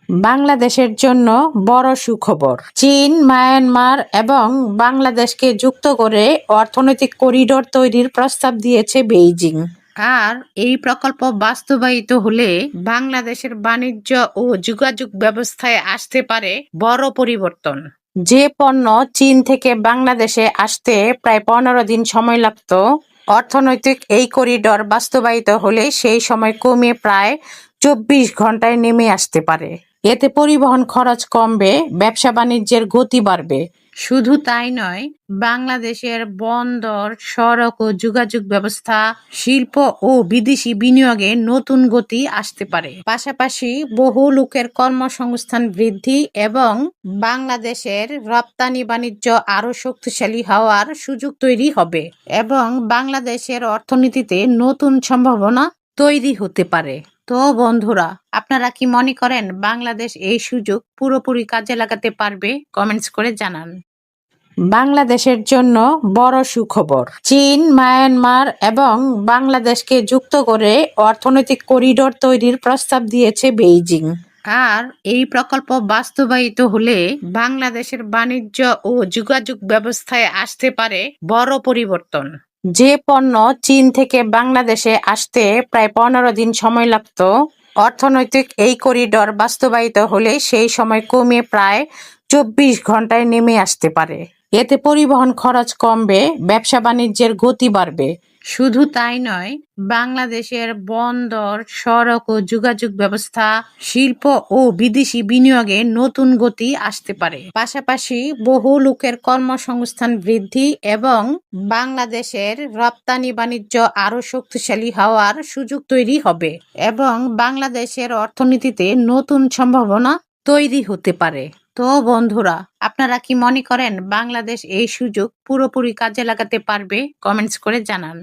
বাংলাদেশের জন্য বড় সুখবর। চীন, মায়ানমার এবং বাংলাদেশকে যুক্ত করে অর্থনৈতিক করিডোর তৈরির প্রস্তাব দিয়েছে বেইজিং। আর এই প্রকল্প বাস্তবায়িত হলে বাংলাদেশের বাণিজ্য ও যোগাযোগ ব্যবস্থায় আসতে পারে বড় পরিবর্তন। যে পণ্য চীন থেকে বাংলাদেশে আসতে প্রায় 15 দিন সময় লাগত, অর্থনৈতিক এই করিডোর বাস্তবায়িত হলে সেই সময় কমে প্রায় 24 ঘন্টায় নেমে আসতে পারে। এতে পরিবহন খরচ কমবে, ব্যবসা বাণিজ্যের গতি বাড়বে। শুধু তাই নয়, বাংলাদেশের বন্দর, সড়ক ও যোগাযোগ ব্যবস্থা, শিল্প ও বিদেশি বিনিয়োগে নতুন গতি আসতে পারে। পাশাপাশি বহু লোকের কর্মসংস্থান বৃদ্ধি এবং বাংলাদেশের রপ্তানি বাণিজ্য আরো শক্তিশালী হওয়ার সুযোগ তৈরি হবে এবং বাংলাদেশের অর্থনীতিতে নতুন সম্ভাবনা তৈরি হতে পারে। তো বন্ধুরা, আপনারা কি মনে করেন বাংলাদেশ এই সুযোগ পুরোপুরি কাজে লাগাতে পারবে? কমেন্টস করে জানান। বাংলাদেশের জন্য বড় সুখবর। চীন, মায়ানমার এবং বাংলাদেশকে যুক্ত করে অর্থনৈতিক করিডোর তৈরির প্রস্তাব দিয়েছে বেইজিং। আর এই প্রকল্প বাস্তবায়িত হলে বাংলাদেশের বাণিজ্য ও যোগাযোগ ব্যবস্থায় আসতে পারে বড় পরিবর্তন। যে পণ্য চীন থেকে বাংলাদেশে আসতে প্রায় 15 দিন সময় লাগত, অর্থনৈতিক এই করিডোর বাস্তবায়িত হলে সেই সময় কমে প্রায় 24 ঘন্টায় নেমে আসতে পারে। এতে পরিবহন খরচ কমবে, ব্যবসা বাণিজ্যের গতি বাড়বে। শুধু তাই নয়, বাংলাদেশের বন্দর, সড়ক ও যোগাযোগ ব্যবস্থা, শিল্প ও বিদেশি বিনিয়োগে নতুন গতি আসতে পারে। পাশাপাশি বহু লোকের কর্মসংস্থান বৃদ্ধি এবং বাংলাদেশের রপ্তানি বাণিজ্য আরো শক্তিশালী হওয়ার সুযোগ তৈরি হবে এবং বাংলাদেশের অর্থনীতিতে নতুন সম্ভাবনা তৈরি হতে পারে। তো বন্ধুরা, আপনারা কি মনে করেন বাংলাদেশ এই সুযোগ পুরোপুরি কাজে লাগাতে পারবে? কমেন্টস করে জানান।